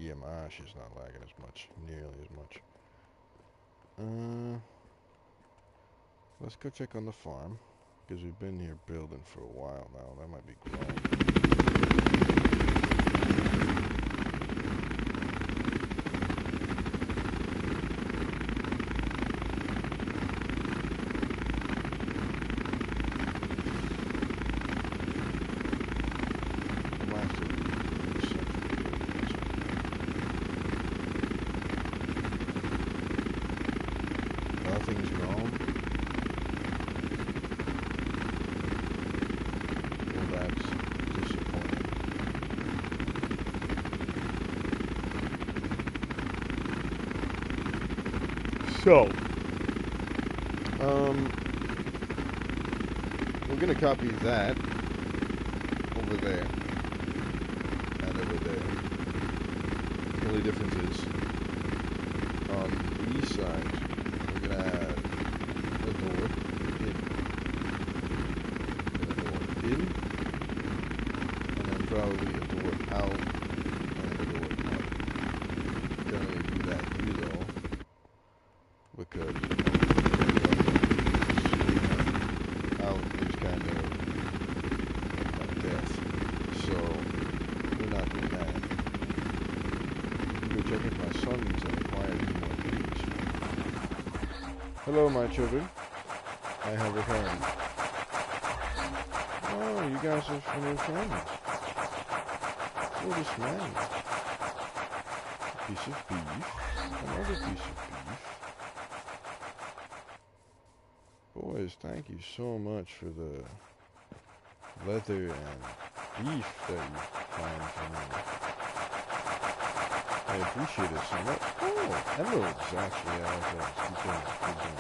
Yeah, my shit's not lagging as much, nearly as much. Let's go check on the farm, because we've been here building for a while now. That might be growing. Nothing's grown. Well, that's disappointing. So, we're gonna copy that over there and over there. The only difference is on these sides we're gonna add a door in, and a door in, and then probably a door out and a door out. Don't really do that here though, because out is kind of like death. So we're not doing that. Go check if my sons have acquired any more pigs. Hello, my children. I have returned. Oh, you guys are new friends. What is man? A piece of beef. Another piece of beef. Boys, thank you so much for the leather and beef that you find for me. I appreciate it so much. Oh, emeralds, actually. I like that. Keep going. Keep going.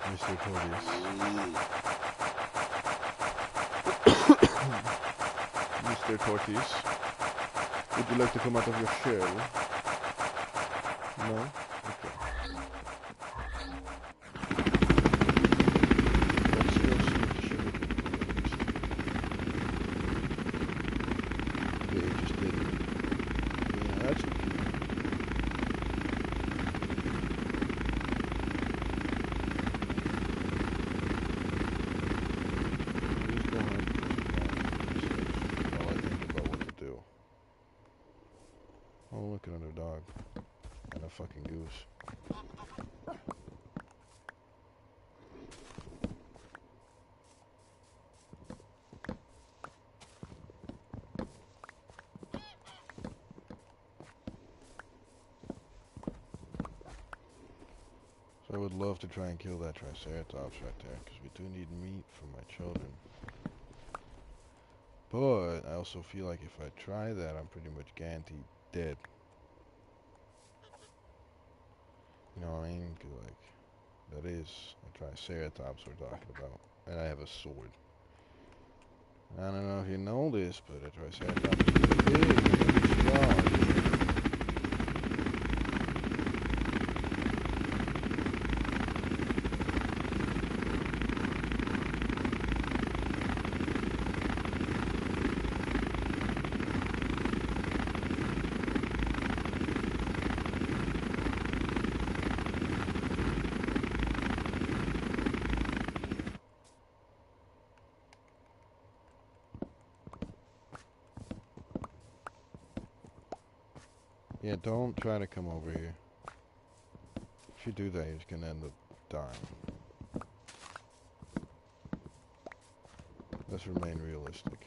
Mr. Claudius. Mr. Tortoise, would you like to come out of your shell? No? Okay. Let's go see if the shell they just didn't. Yeah, that's okay. I'm just going to while I think about what to do. Oh, look at another dog. And a fucking goose. So I would love to try and kill that Triceratops right there, because we do need meat for my children. But I also feel like if I try that, I'm pretty much guaranteed dead. You know what I mean? 'Cause like, that is a Triceratops we're talking about. And I have a sword. I don't know if you know this, but a Triceratops is pretty big and pretty strong. Yeah, don't try to come over here. If you do that, you're just gonna end up dying. Let's remain realistic.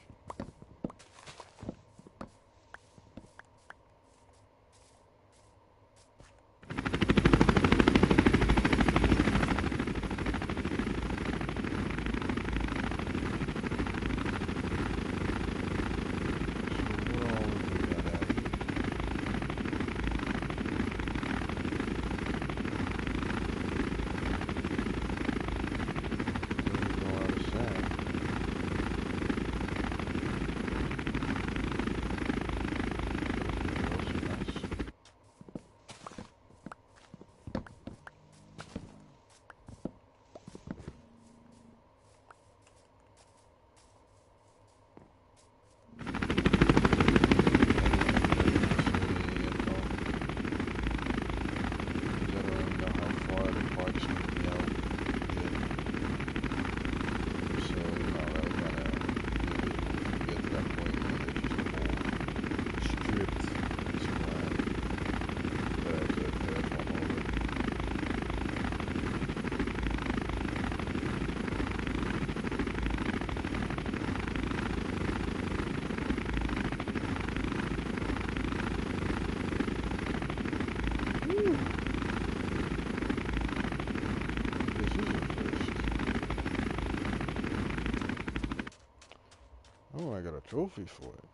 trophy for it.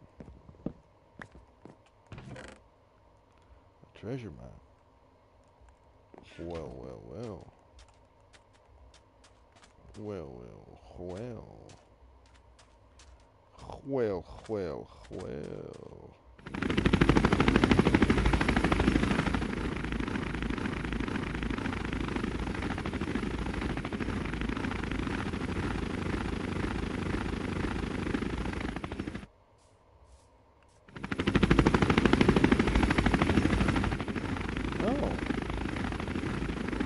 A treasure map. Well, well, well. Well, well, well. Well, well, well. Oh,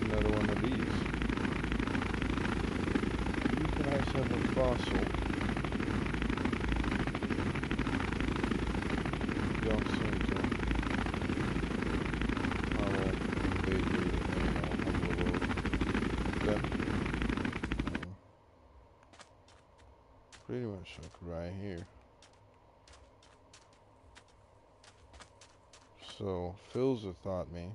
another one of these. You can also have a fossil. Jump soon to our invade them. Pretty much like right here. So Philza taught me,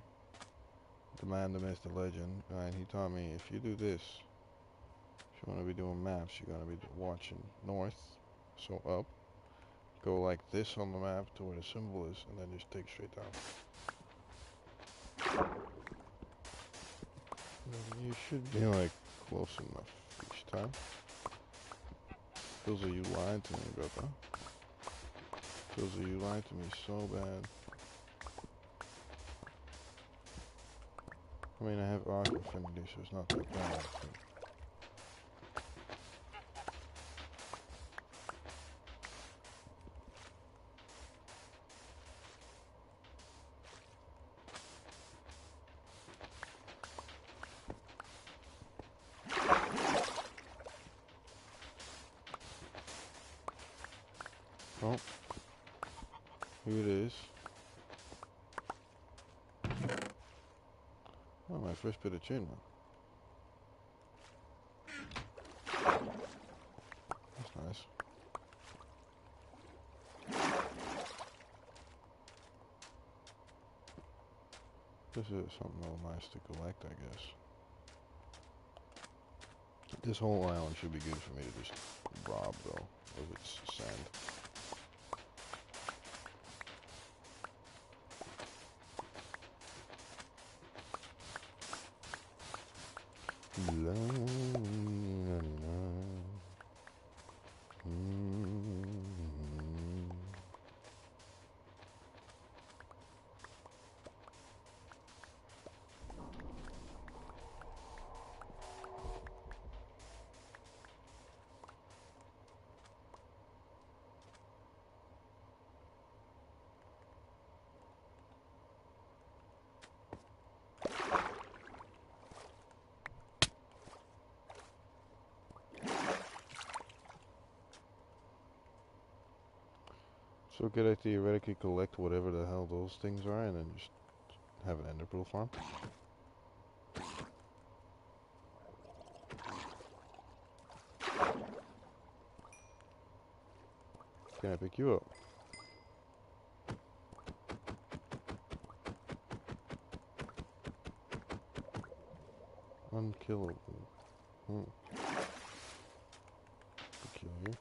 the man, the myth, the legend, and he taught me if you do this, if you want to be doing maps, you're gonna be watching north, so up. Go like this on the map to where the symbol is, and then just take straight down. You should be like close enough each time. Feels like you lied to me, brother. Feels like you lied to me so bad. I mean, I have arc affinity, so it's not that bad. Oh, here it is. Oh, my first bit of achievement. That's nice. This is something real nice to collect, I guess. This whole island should be good for me to just rob, though, of its sand. La, la, la, la. So could I theoretically collect whatever the hell those things are and then just have an ender pearl farm? Can I pick you up? Unkillable. Peculiar.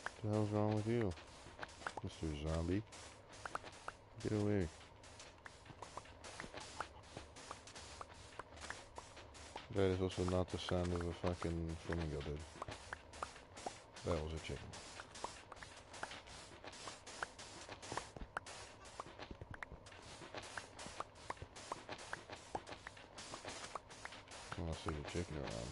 What the hell's wrong with you, Mr. Zombie? Get away. That is also not the sound of a fucking flamingo, dude. That was a chicken. I don't see the chicken around.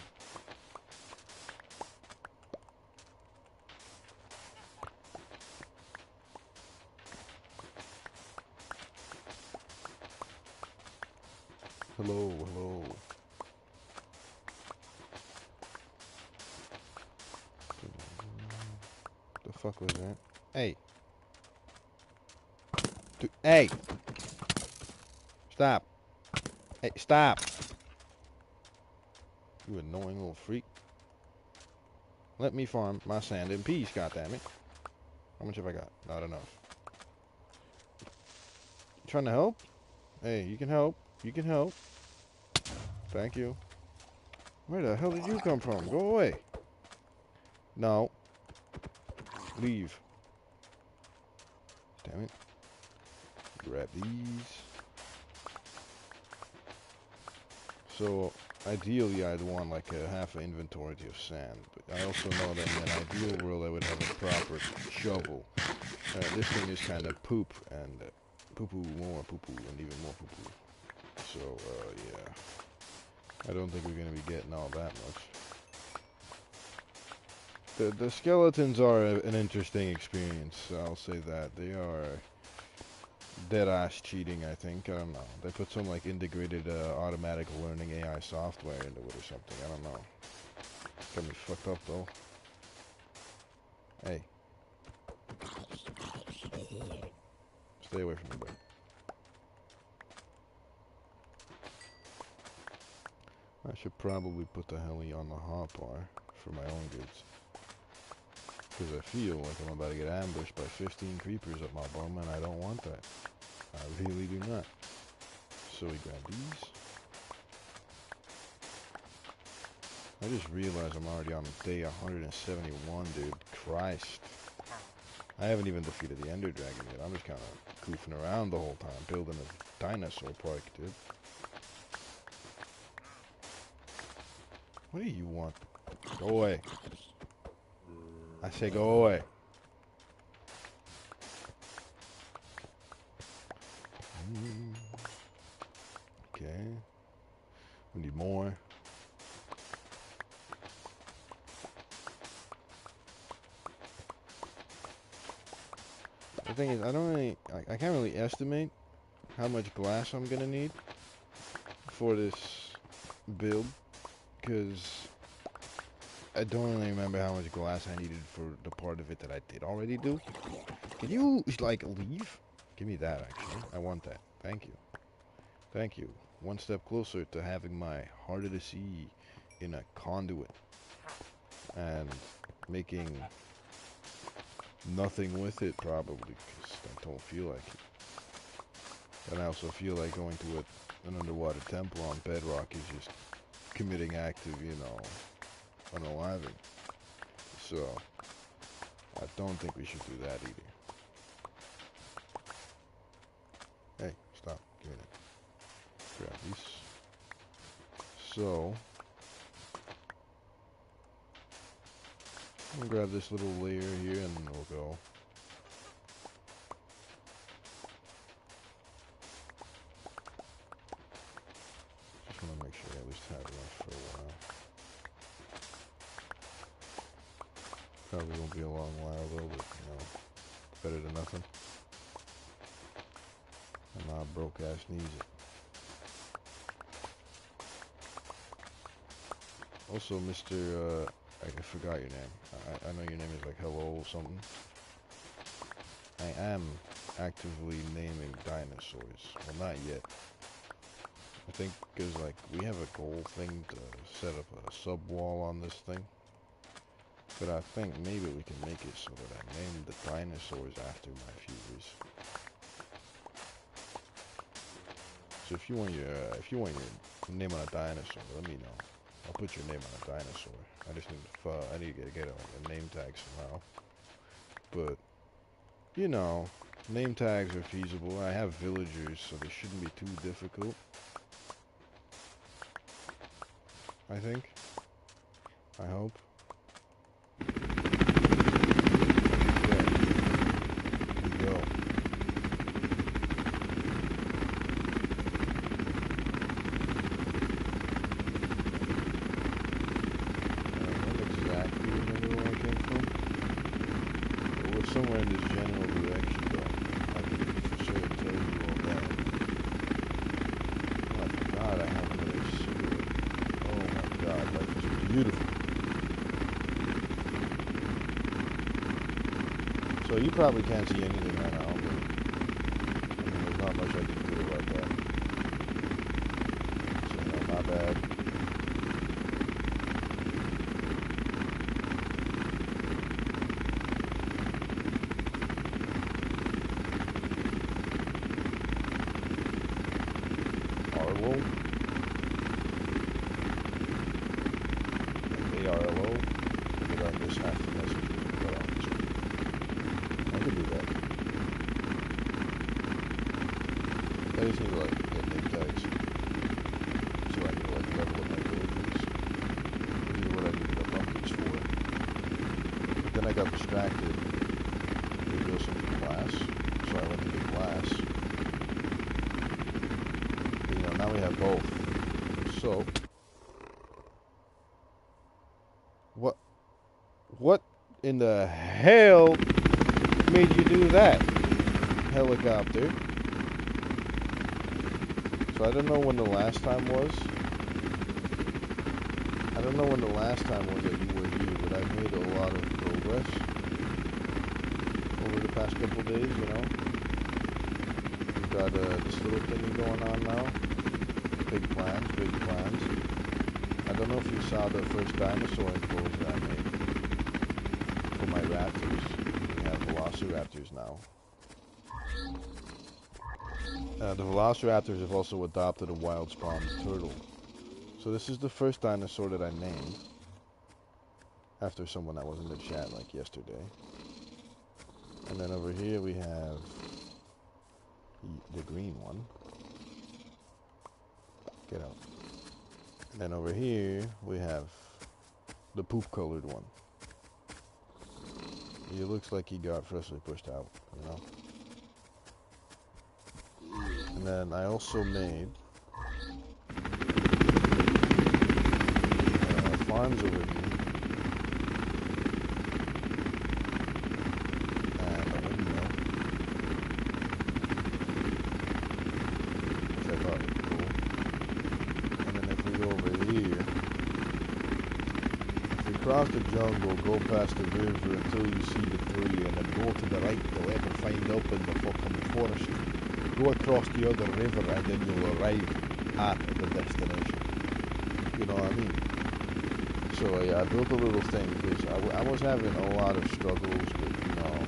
Hello, hello. The fuck was that? Hey. Hey! Stop. Hey, stop! You annoying little freak. Let me farm my sand in peace, goddammit. How much have I got? Not enough. You trying to help? Hey, you can help. You can help. Thank you. Where the hell did you come from? Go away. No. Leave. Damn it. Grab these. So, ideally I'd want like a half an inventory of sand. But I also know that in an ideal world I would have a proper shovel. This thing is kind of poop and poo-poo, more poo-poo, and even more poo-poo. So, yeah. I don't think we're going to be getting all that much. The skeletons are an interesting experience, I'll say that. They are dead-ass cheating, I think. I don't know. They put some, like, integrated automatic learning AI software into it or something. I don't know. Got me fucked up, though. Hey. Stay away from me, bro. I should probably put the heli on the hotbar for my own goods. Because I feel like I'm about to get ambushed by 15 creepers up my bum, and I don't want that. I really do not. So we grab these. I just realized I'm already on day 171, dude. Christ. I haven't even defeated the Ender Dragon yet. I'm just kind of goofing around the whole time, building a dinosaur park, dude. What do you want? Go away. I say go away. Okay. We need more. The thing is, I don't really, I can't really estimate how much glass I'm gonna need for this build, because I don't really remember how much glass I needed for the part of it that I did already do. Can you, like, leave? Give me that, actually. I want that. Thank you. Thank you. One step closer to having my heart of the sea in a conduit. And making nothing with it, probably, because I don't feel like it. And I also feel like going to an underwater temple on bedrock is just committing active, you know, unaliving. So, I don't think we should do that either. Hey, stop. Give me that. Grab these. So, I'm gonna grab this little layer here and then we'll go. Just wanna make sure I at least have enough for a while. Probably won't be a long while though, but you know, better than nothing. And my broke ass needs it. Also, Mr. I forgot your name. I know your name is like hello or something. I am actively naming dinosaurs. Well, not yet. I think because like we have a goal thing to set up a sub wall on this thing. But I think maybe we can make it so that I name the dinosaurs after my viewers. So if you want your name on a dinosaur, let me know. I'll put your name on a dinosaur. I just need to get a name tag somehow. But you know, name tags are feasible. I have villagers, so they shouldn't be too difficult. I think. I hope. Somewhere in this general direction, though. I can for sure tell you all that. Oh, I forgot I have another cigarette. Oh my god, life is beautiful. So you probably can't see anything right now, but RLO, and then I miss half the message because it cut off the screen. I could do that. I just need to like get name tags. So I need to like level up my villagers. Which is what I needed the buckets for. But then I got distracted. Maybe also need glass. So I went to get glass. But, you know, now we have both. So what in the hell made you do that, helicopter? So I don't know when the last time was. I don't know when the last time was that you were here, but I've made a lot of progress over the past couple days, you know. We've got this little thingy going on now. Big plans, big plans. I don't know if you saw the first dinosaur enclosure I made for my raptors. We have velociraptors now. The velociraptors have also adopted a wild spawn turtle. So this is the first dinosaur that I named after someone that was in the chat like yesterday. And then over here we have the green one. Get out. And then over here we have the poop colored one. He looks like he got freshly pushed out, you know. And then I also made farms over here. And a windmill, which I thought was cool. And then if we go over here, if we cross the jungle, go past the river until you see the tree, and then go to the right to ever find open the fucking forest. Go across the other river and then you'll arrive at the destination. You know what I mean? So yeah, I built a little thing because I was having a lot of struggles with, you know,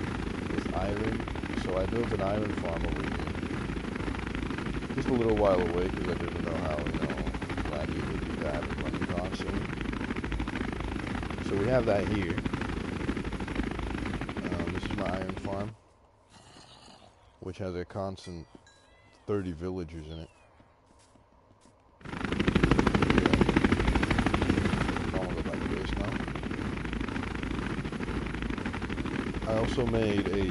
with iron. So I built an iron farm over here. Just a little while away because I didn't know how, you know, laggy it would be to have it running constantly. So we have that here. This is my iron farm, which has a constant 30 villagers in it. I also made a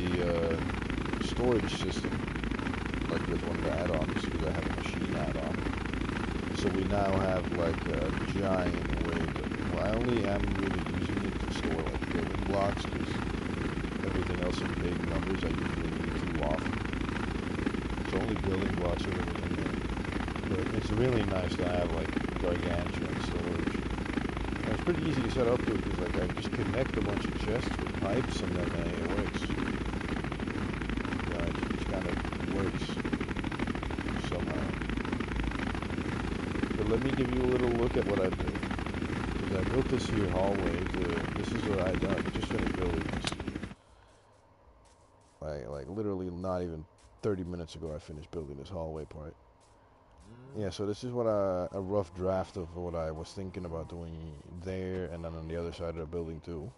storage system, like with one of the add-ons, because I have a machine add-on. So we now have like a giant way to, well, I only am really using it to store like building blocks, because everything else in big numbers I usually need too often. So only building blocks are really in there. But it's really nice to have like gargantuan storage. And it's pretty easy to set up to, because like I just connect a bunch of chests with pipes and then it works. You know, it just kind of works somehow. But let me give you a little look at what I built. Because I built this here hallway this is what I done. I just finished building this. Like literally not even 30 minutes ago I finished building this hallway part. Yeah, so this is what a rough draft of what I was thinking about doing there and then on the other side of the building too.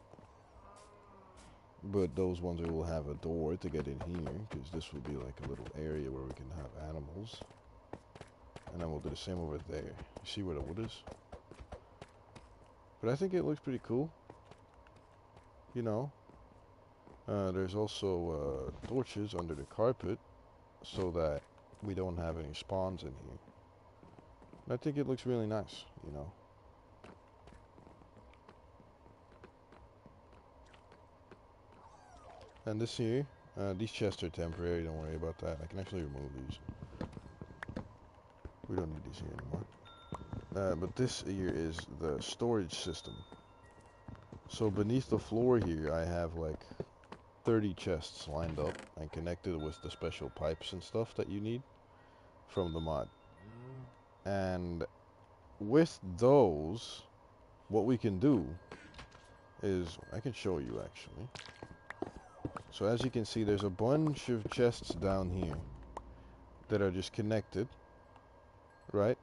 But those ones will have a door to get in here, because this will be like a little area where we can have animals. And then we'll do the same over there. You see where the wood is? But I think it looks pretty cool. You know. There's also torches under the carpet, so that we don't have any spawns in here. And I think it looks really nice, you know. And this here, these chests are temporary, don't worry about that. I can actually remove these. We don't need these here anymore. But this here is the storage system. So beneath the floor here, I have like 30 chests lined up and connected with the special pipes and stuff that you need from the mod. And with those, what we can do is, I can show you actually. So as you can see, there's a bunch of chests down here that are just connected, right?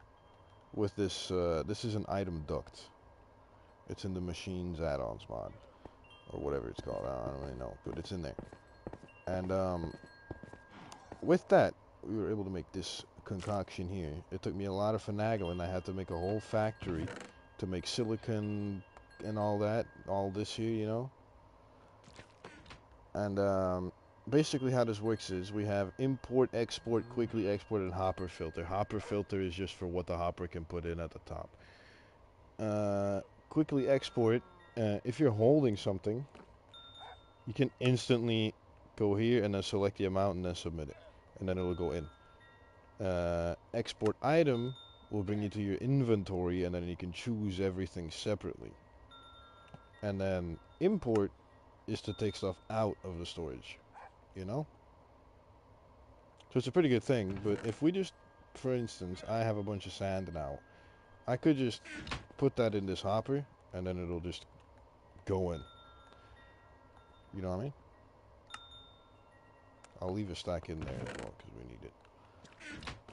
With this, this is an item duct. It's in the machines add-ons mod, or whatever it's called. I don't really know, but it's in there. And with that, we were able to make this concoction here. It took me a lot of finagling. I had to make a whole factory to make silicon and all that, all this here, you know. And basically how this works is we have import, export, quickly export, and hopper filter. Hopper filter is just for what the hopper can put in at the top. Quickly export, if you're holding something, you can instantly go here and then select the amount and then submit it. And then it will go in. Export item will bring you to your inventory and then you can choose everything separately. And then import is to take stuff out of the storage, you know? So it's a pretty good thing, but if we just, for instance, I have a bunch of sand now, I could just put that in this hopper and then it'll just go in. You know what I mean? I'll leave a stack in there as well because we need it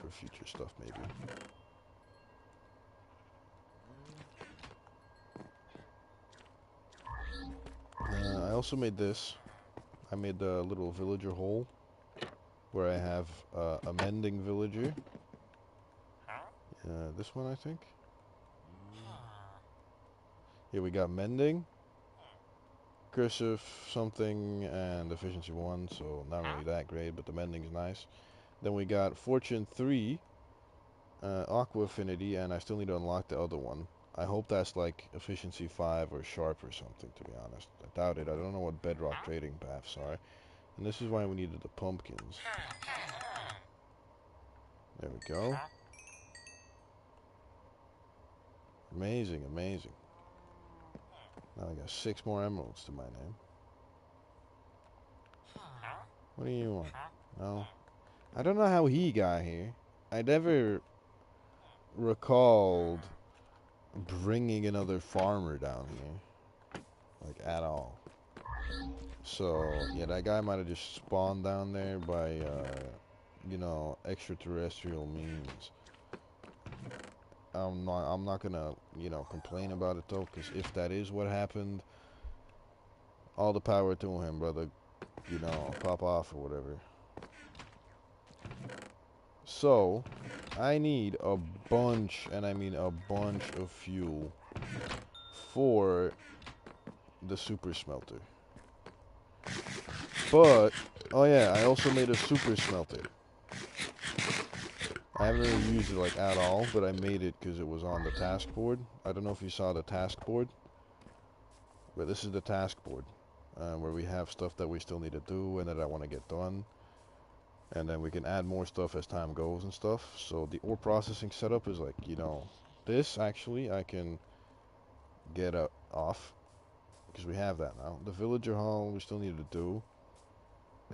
for future stuff maybe. I also made this. I made a little villager hole where I have a mending villager. This one, I think. Here we got mending, cursive something, and efficiency 1, so not really that great, but the mending's nice. Then we got fortune 3, aqua affinity, and I still need to unlock the other one. I hope that's like efficiency 5 or sharp or something, to be honest. I doubt it. I don't know what bedrock trading paths are. And this is why we needed the pumpkins. There we go. Amazing, amazing. Now I got 6 more emeralds to my name. What do you want? No? I don't know how he got here. I never recalled bringing another farmer down here. Like, at all. So, yeah, that guy might have just spawned down there by, you know, extraterrestrial means. I'm not gonna, you know, complain about it though, because if that is what happened, all the power to him, brother. You know, pop off or whatever. So, I need a bunch, and I mean a bunch of fuel for the super smelter. But, oh yeah, I also made a super smelter. I haven't really used it like at all, but I made it because it was on the task board. I don't know if you saw the task board, but this is the task board where we have stuff that we still need to do and that I want to get done. And then we can add more stuff as time goes and stuff. So the ore processing setup is like, you know, this actually I can get off because we have that now. The villager hall we still need to do.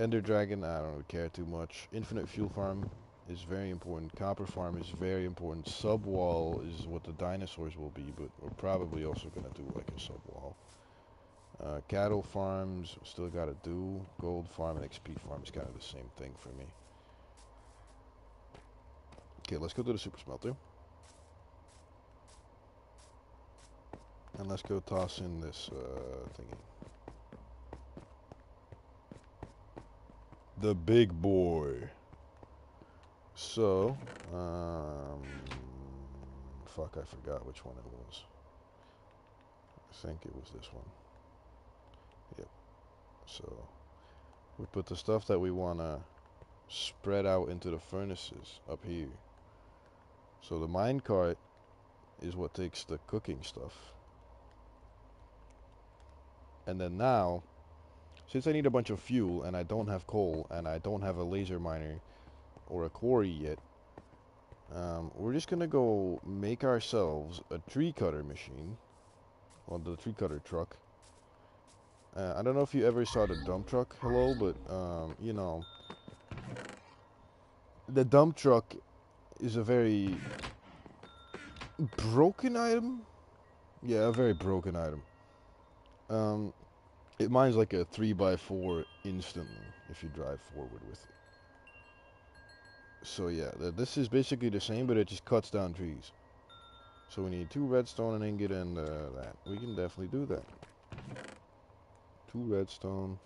Ender dragon, I don't really care too much. Infinite fuel farm is very important. Copper farm is very important. Subwall is what the dinosaurs will be, but we're probably also gonna do like a subwall. Cattle farms still gotta do. Gold farm and XP farm is kind of the same thing for me. Okay, let's go to the super smelter. And let's go toss in this thingy. The big boy. So, fuck, I forgot which one it was. I think it was this one. Yep. So, we put the stuff that we want to spread out into the furnaces up here. So the minecart is what takes the cooking stuff. And then now, since I need a bunch of fuel and I don't have coal and I don't have a laser miner or a quarry yet, we're just gonna go make ourselves a tree cutter machine. Well, the tree cutter truck. I don't know if you ever saw the dump truck, hello, but you know, the dump truck is a very broken item. Yeah, a very broken item. It mines like a 3x4 instantly if you drive forward with it. So yeah, this is basically the same, but it just cuts down trees. So we need 2 redstone, an ingot, and that. We can definitely do that. 2 redstone.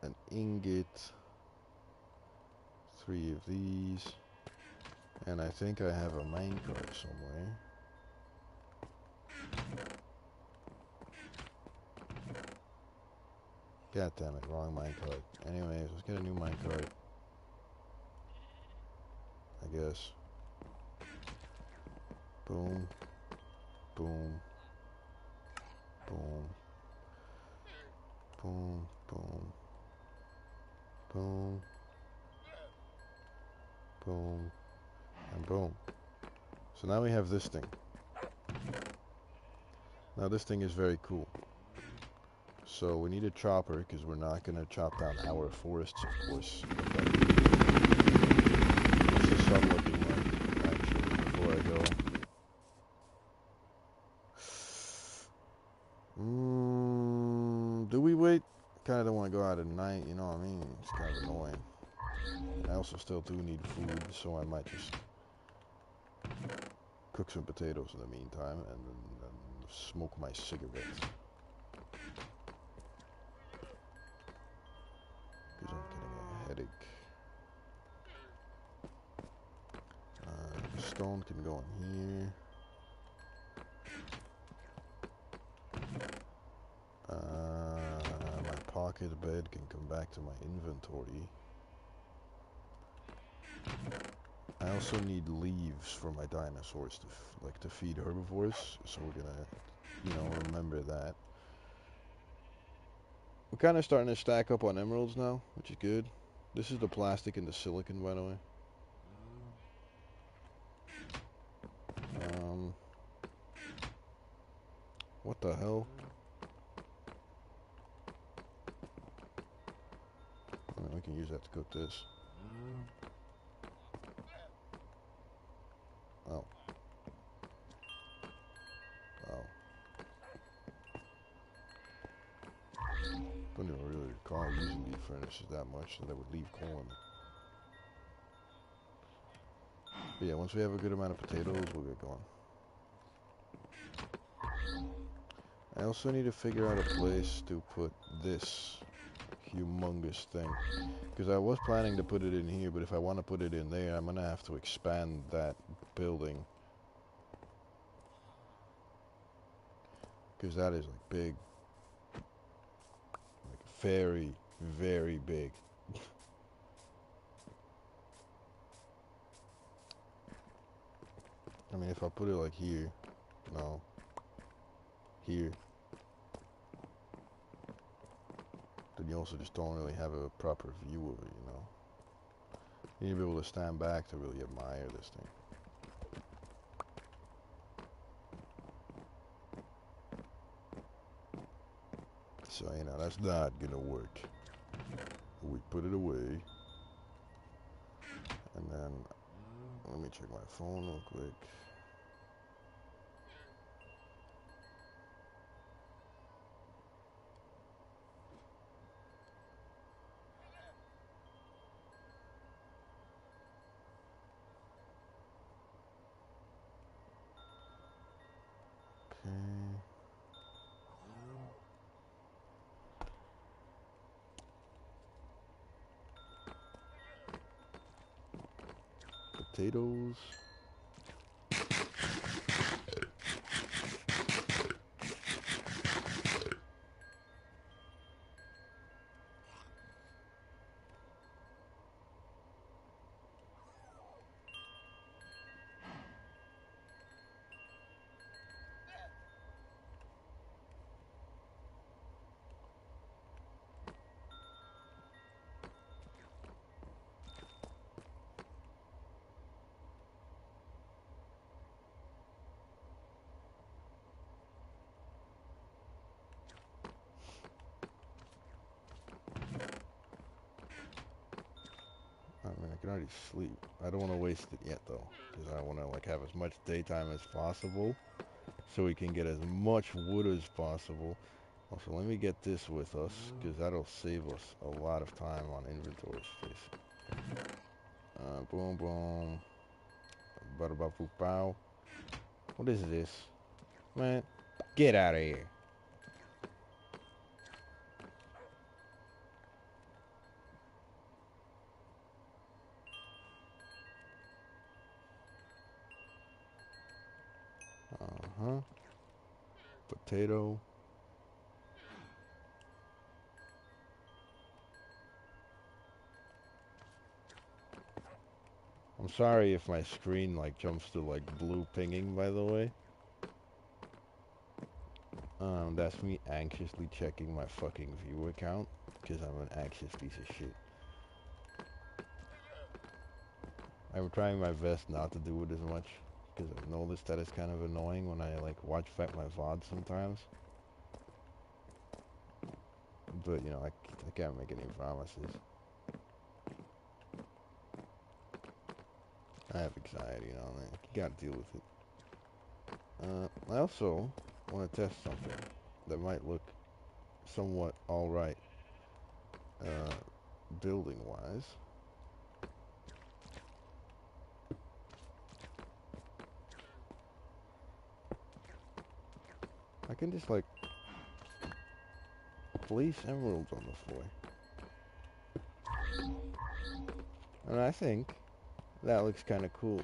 An ingot. 3 of these. And I think I have a minecart somewhere. God damn it, wrong minecart. Anyways, let's get a new minecart. I guess. Boom. Boom. Boom. Boom. Boom. Boom. Boom. And boom. So now we have this thing. Now this thing is very cool. So we need a chopper because we're not going to chop down our forests, of course. What's the sun looking like, actually, before I go? Do we wait? Kind of don't want to go out at night, you know what I mean? It's kind of annoying. I also still do need food, so I might just cook some potatoes in the meantime and then smoke my cigarette. Because I'm getting a headache. Stone can go in here. My pocket bed can come back to my inventory. I also need leaves for my dinosaurs to feed herbivores, so we're gonna, remember that. We're kind of starting to stack up on emeralds now, which is good. This is the plastic and the silicon, by the way. What the hell? We can use that to cook this. Oh. Oh. Don't even really recall using these furnaces that much, so that would leave corn. But yeah, once we have a good amount of potatoes, we'll get going. I also need to figure out a place to put this humongous thing. Because I was planning to put it in here, but if I want to put it in there, I'm going to have to expand that building. Because that is like big. Like very, very big. I mean, if I put it like here, no, here, then you also just don't really have a proper view of it, you know. You need to be able to stand back to really admire this thing. So, that's not gonna work. We put it away. And then, let me check my phone real quick. Okay. Potatoes. I mean, I can already sleep. I don't want to waste it yet, though, because I want to have as much daytime as possible, so we can get as much wood as possible. Also, let me get this with us, because that'll save us a lot of time on inventory space. Boom, boom. Bada ba boop bow. What is this? Man, get out of here. Uh-huh. Potato. I'm sorry if my screen like jumps to like blue pinging, by the way. That's me anxiously checking my fucking viewer count because I'm an anxious piece of shit. I'm trying my best not to do it as much because I've noticed that it's kind of annoying when I like watch back my VOD sometimes. But you know, I can't make any promises. I have anxiety, you know, man. You gotta deal with it. I also want to test something that might look somewhat alright, building-wise. I can just, like, place emeralds on the floor. And I think that looks kind of cool.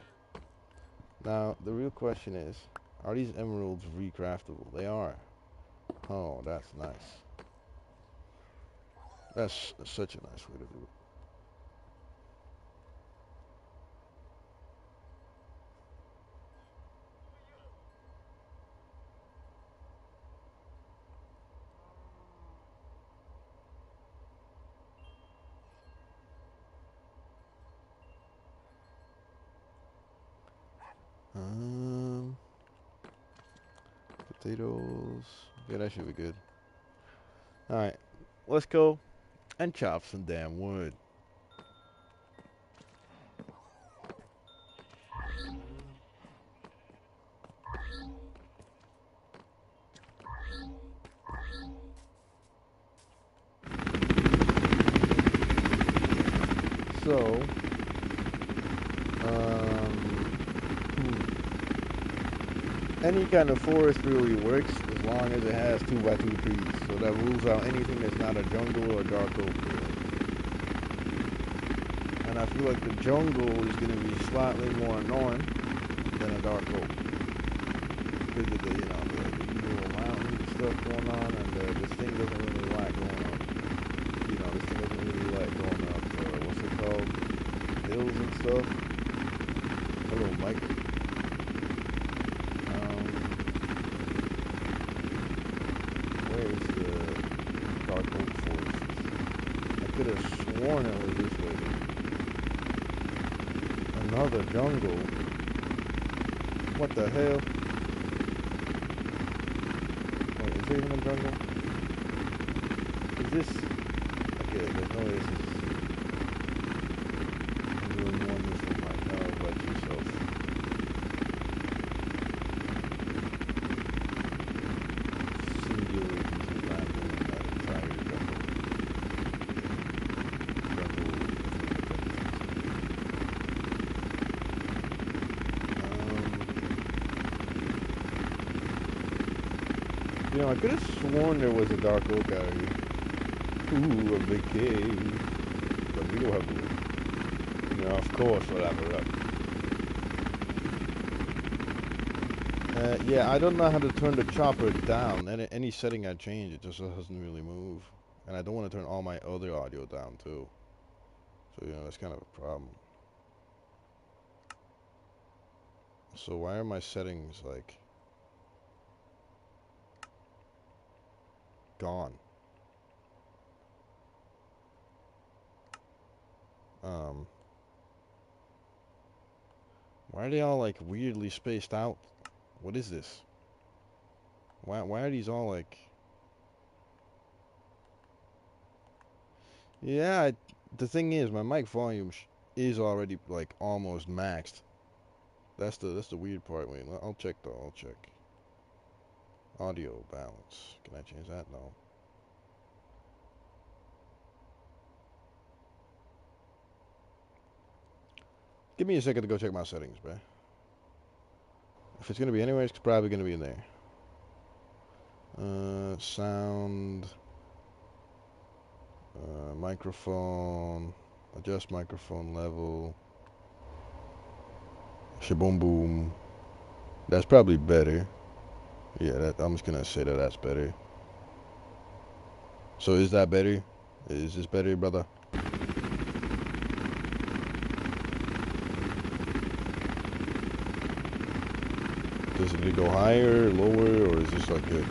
Now, the real question is, are these emeralds recraftable? They are. Oh, that's nice. That's such a nice way to do it. Potatoes. Yeah, that should be good. Alright, let's go and chop some damn wood. So, any kind of forest really works as long as it has 2x2 trees. So that rules out anything that's not a jungle or a dark oak. Really. And I feel like the jungle is going to be slightly more annoying than a dark oak because of the, you know, the usual mountain stuff going on, and this thing doesn't really like going up. You know, this thing doesn't really like going up. What's it called? Hills and stuff. Hello, Mike. Where is the dark oak forest? I could have sworn it was this way. Another jungle. What the hell? Wait, is there even a jungle? Is this? Okay, there's no way this is. I'm doing more than this one, Mike. How about yourself? Singular piece of land in that entire jungle. You know, I could have sworn there was a dark oak out here. Ooh, a big cave. But we don't have a look. You know, of course we'll have a look. Yeah, I don't know how to turn the chopper down. Any setting I change, it just doesn't really move. And I don't want to turn all my other audio down, too. So, you know, that's kind of a problem. So why are my settings, like, gone? Why are they all, like, weirdly spaced out? What is this? Why are these all, like... Yeah, the thing is, my mic volume is already, like, almost maxed. That's the weird part. Wait, I'll check, though. I'll check. Audio balance. Can I change that? No. Give me a second to go check my settings, bruh. If it's gonna be anywhere, it's probably gonna be in there. Sound, microphone, adjust microphone level, shaboom boom. That's probably better. Yeah, I'm just gonna say that that's better. So is that better? Is this better, brother? Does it go higher, lower, or is this like good?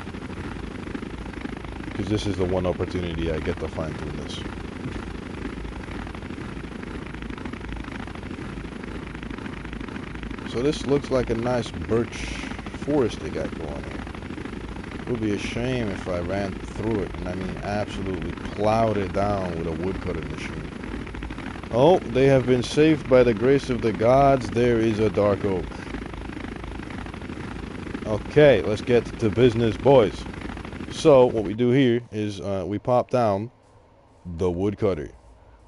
Because this is the one opportunity I get to fine tune this. So this looks like a nice birch forest they got going here. It would be a shame if I ran through it, and I mean absolutely plowed it down with a woodcutting machine. Oh, they have been saved by the grace of the gods. There is a dark oak. Okay, let's get to business, boys. So what we do here is we pop down the woodcutter.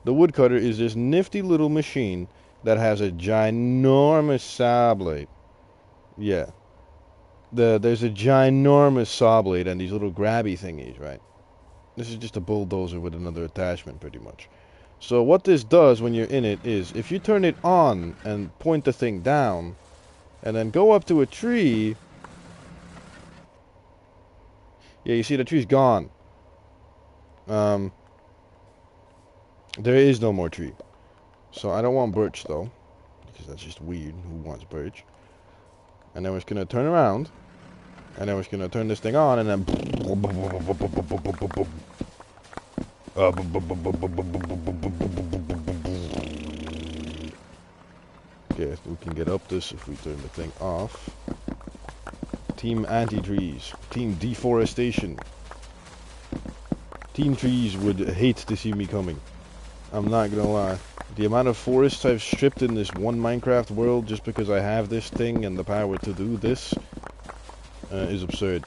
The woodcutter is this nifty little machine that has a ginormous saw blade. Yeah. There's a ginormous saw blade and these little grabby thingies, right? This is just a bulldozer with another attachment, pretty much. So what this does when you're in it is, if you turn it on and point the thing down, and then go up to a tree... Yeah, you see the tree's gone. There is no more tree. So I don't want birch, though, because that's just weird. Who wants birch? And then we're just going to turn around, and then we're just going to turn this thing on, and then... Okay, we can get up this if we turn the thing off. Team anti-trees. Team deforestation. Team trees would hate to see me coming. I'm not gonna lie. The amount of forests I've stripped in this one Minecraft world just because I have this thing and the power to do this is absurd.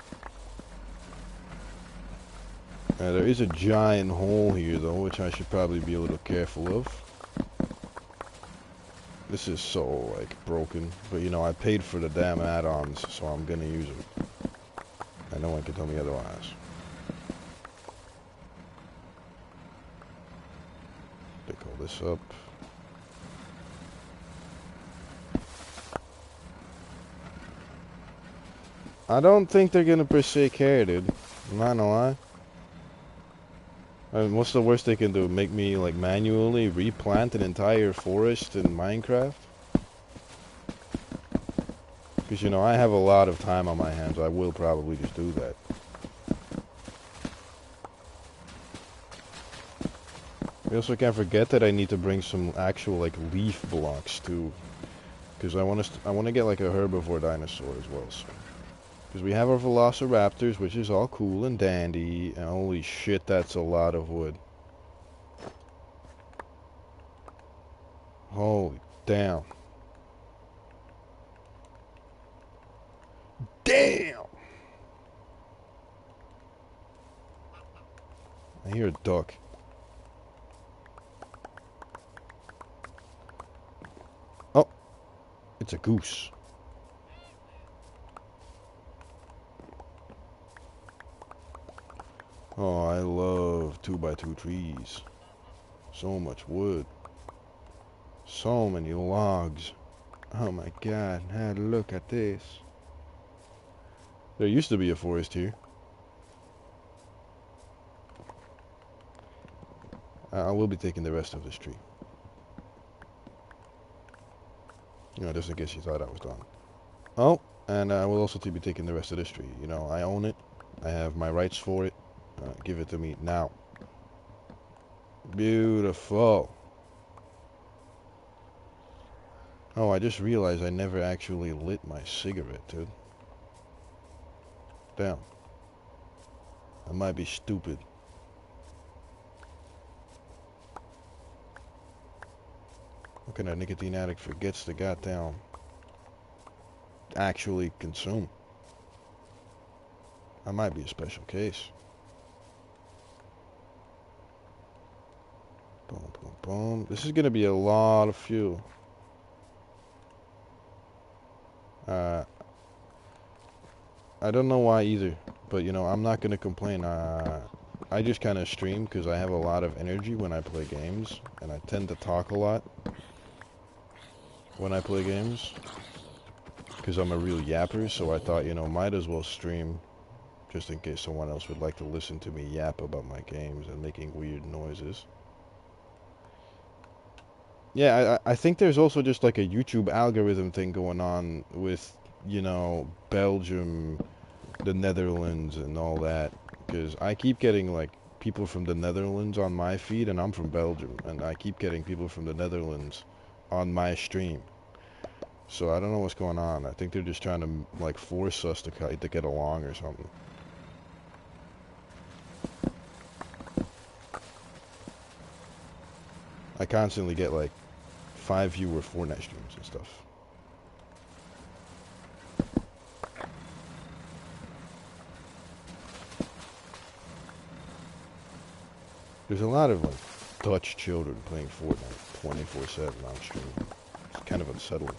There is a giant hole here though, which I should probably be a little careful of. This is so, like, broken. But, you know, I paid for the damn add-ons, so I'm gonna use them. And no one can tell me otherwise. Pick all this up. I don't think they're gonna per se care, dude. I'm not gonna lie. I mean, what's the worst they can do? Make me, like, manually replant an entire forest in Minecraft? Because, you know, I have a lot of time on my hands. I will probably just do that. We also can't forget that I need to bring some actual, like, leaf blocks, too. Because I want to get, like, a herbivore dinosaur as well, so. Because we have our velociraptors, which is all cool and dandy, and holy shit, that's a lot of wood. Holy damn. Damn! I hear a duck. Oh, it's a goose. Oh, I love 2x2 trees. So much wood. So many logs. Oh my god, now look at this. There used to be a forest here. I will be taking the rest of this tree. You know, just in case you thought I was done. Oh, and I will also be taking the rest of this tree. You know, I own it. I have my rights for it. Give it to me now. Beautiful. Oh, I just realized I never actually lit my cigarette, dude. Damn. I might be stupid. What kind of nicotine addict forgets to goddamn actually consume? I might be a special case. Boom, boom, boom. This is gonna be a lot of fuel. Uh, I don't know why either, but you know, I'm not gonna complain. I just kind of stream because I have a lot of energy when I play games, and I tend to talk a lot when I play games because I'm a real yapper. So I thought, you know, might as well stream just in case someone else would like to listen to me yap about my games and making weird noises. Yeah, I think there's also just like a YouTube algorithm thing going on with, you know, Belgium, the Netherlands, and all that. Because I keep getting like people from the Netherlands on my feed, and I'm from Belgium, and I keep getting people from the Netherlands on my stream. So I don't know what's going on. I think they're just trying to like force us to get along or something. I constantly get like 5-viewer Fortnite streams and stuff. There's a lot of like Dutch children playing Fortnite 24/7 on stream. It's kind of unsettling.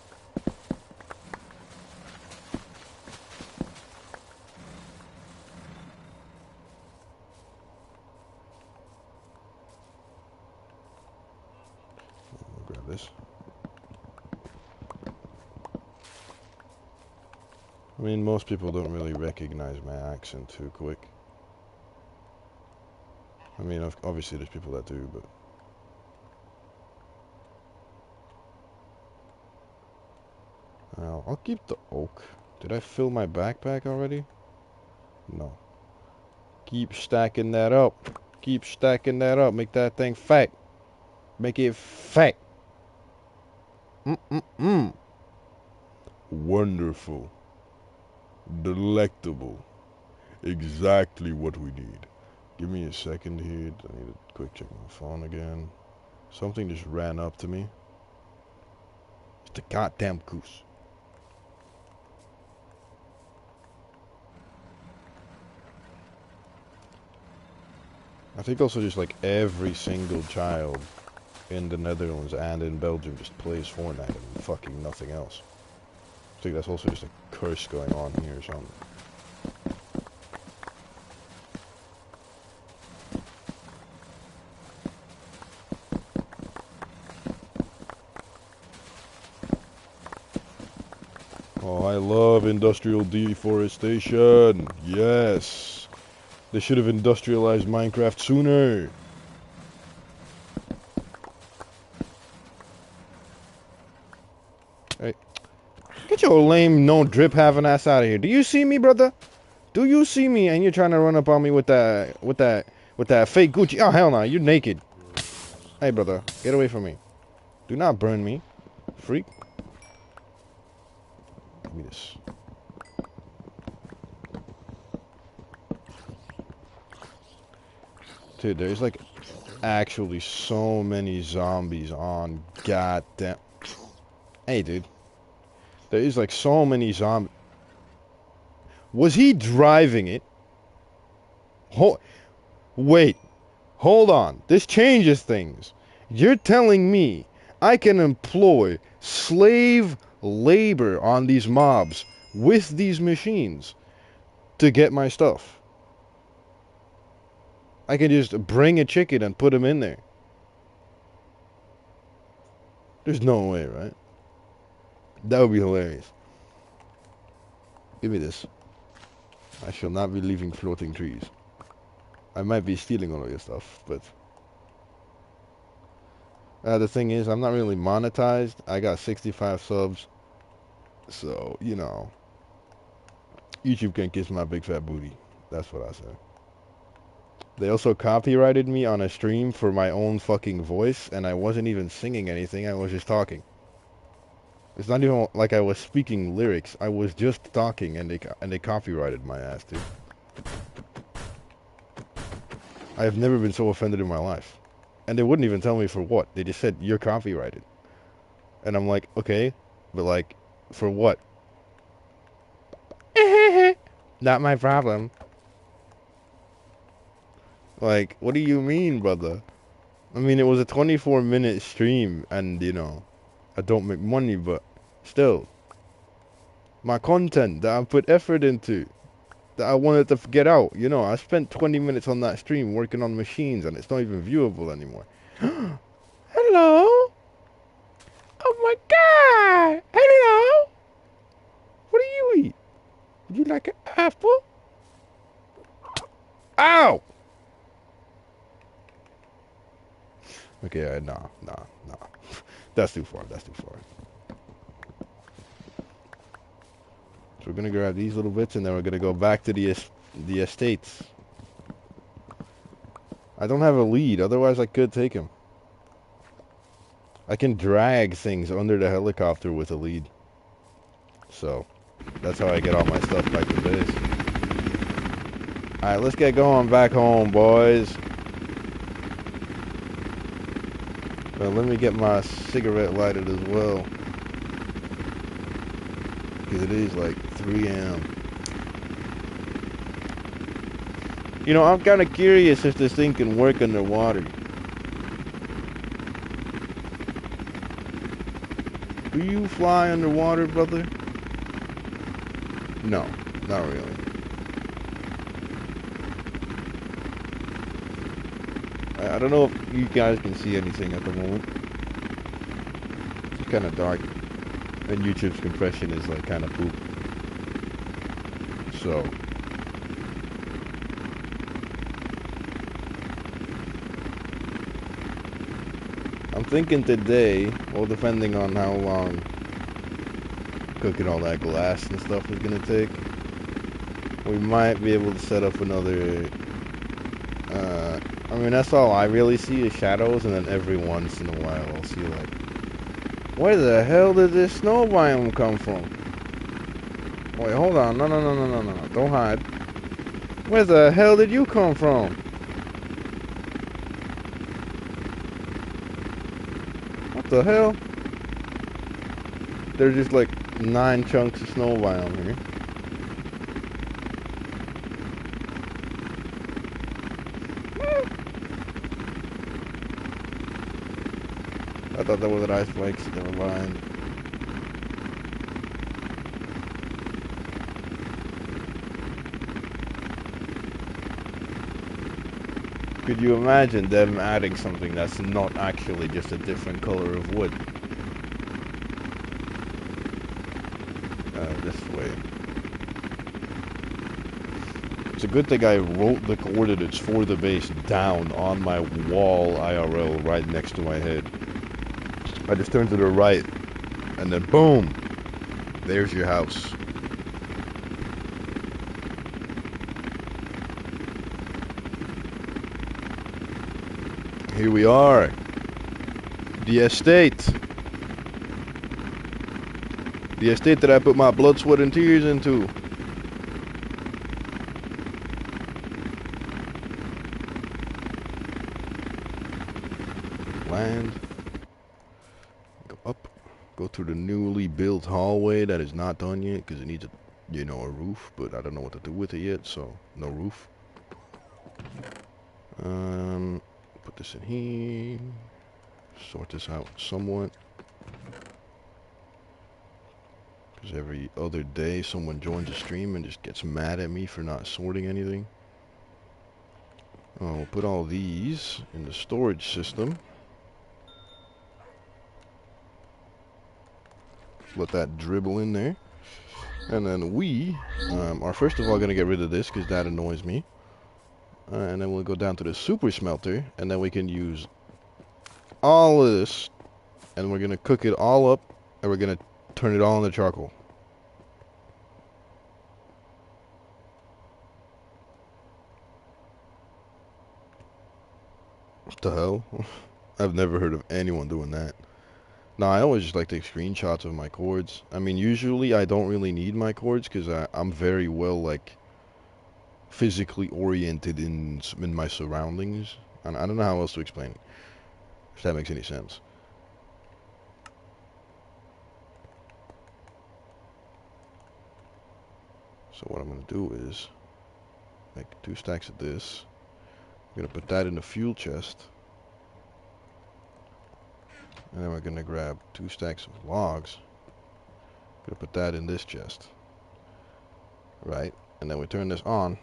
I'll grab this. I mean, most people don't really recognize my accent too quick. I mean, obviously there's people that do, but... I'll keep the oak. Did I fill my backpack already? No. Keep stacking that up. Keep stacking that up. Make that thing fat. Make it fat. Mm-mm-mm. Wonderful. Delectable. Exactly what we need. Give me a second here. I need to quick check my phone again. Something just ran up to me. It's the goddamn goose. I think also just like every single child in the Netherlands and in Belgium just plays Fortnite and fucking nothing else. I think that's also just a curse going on here or something. Oh, I love industrial deforestation. Yes. They should have industrialized Minecraft sooner. Hey, get your lame no drip having ass out of here. Do you see me, brother? Do you see me? And you're trying to run up on me with that fake Gucci? Oh hell no, you're naked. Hey, brother, get away from me. Do not burn me, freak. Give me this. Dude, there's like actually so many zombies on goddamn. Hey, dude. There is like so many zombies. Was he driving it? Wait. Hold on. This changes things. You're telling me I can employ slave labor on these mobs with these machines to get my stuff. I can just bring a chicken and put him in there. There's no way, right? That would be hilarious. Give me this. I shall not be leaving floating trees. I might be stealing all of your stuff, but... the thing is, I'm not really monetized. I got 65 subs. So, you know... YouTube can kiss my big fat booty. That's what I say. They also copyrighted me on a stream for my own fucking voice, and I wasn't even singing anything, I was just talking. It's not even like I was speaking lyrics, I was just talking, and they copyrighted my ass, dude. I have never been so offended in my life. And they wouldn't even tell me for what, they just said, you're copyrighted. And I'm like, okay, but like, for what? Not my problem. Like, what do you mean, brother? I mean, it was a 24-minute stream, and, you know, I don't make money, but still. My content that I put effort into, that I wanted to get out. You know, I spent 20 minutes on that stream working on machines, and it's not even viewable anymore. Hello? Oh my god! Hello? What do you eat? Would you like an apple? Ow! Okay, nah. That's too far, that's too far. So we're gonna grab these little bits and then we're gonna go back to the estates. I don't have a lead, otherwise I could take him. I can drag things under the helicopter with a lead. So, that's how I get all my stuff back to base. Alright, let's get going back home, boys. Well, let me get my cigarette lighted as well. Because it is like 3 a.m. You know, I'm kind of curious if this thing can work underwater. Do you fly underwater, brother? No, not really. I don't know if you guys can see anything at the moment. It's kind of dark. And YouTube's compression is like kind of poop. So. I'm thinking today, well, depending on how long cooking all that glass and stuff is gonna take, we might be able to set up another, I mean, that's all I really see is shadows, and then every once in a while I'll see like, where the hell did this snow biome come from? Wait, hold on, no, don't hide. Where the hell did you come from? What the hell? There's just like 9 chunks of snow biome here. I thought that was an ice flakes, never mind. Could you imagine them adding something that's not actually just a different color of wood? This way. It's a good thing I wrote the coordinates for the base down on my wall IRL right next to my head. I just turned to the right, and then boom! There's your house. Here we are. The estate. The estate that I put my blood, sweat, and tears into. Land. Go up. Go through the newly built hallway that is not done yet because it needs a, you know, a roof, but I don't know what to do with it yet, so no roof. Put this in here. Sort this out somewhat. Because every other day someone joins a stream and just gets mad at me for not sorting anything. Oh, we'll put all these in the storage system. Let that dribble in there. And then we are first of all going to get rid of this because that annoys me. And then we'll go down to the super smelter, and then we can use all of this, and we're going to cook it all up, and we're going to turn it all into charcoal. What the hell? I've never heard of anyone doing that. Now, I always just like take screenshots of my chords. I mean, usually I don't really need my chords because I'm very well, like, physically oriented in my surroundings. And I don't know how else to explain it, if that makes any sense. So what I'm going to do is make 2 stacks of this. I'm going to put that in the fuel chest. And then we're going to grab 2 stacks of logs. Gonna put that in this chest. Right? And then we turn this on.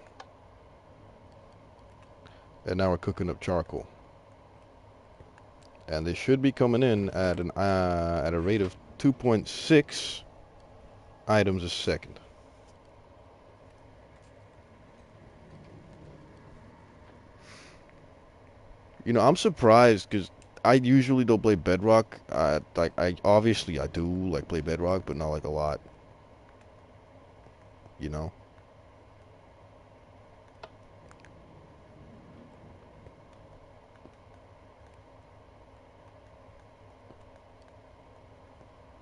And now we're cooking up charcoal. And they should be coming in at a rate of 2.6 items a second. You know, I'm surprised because I usually don't play Bedrock. Like I obviously I do like play Bedrock, but not like a lot. You know.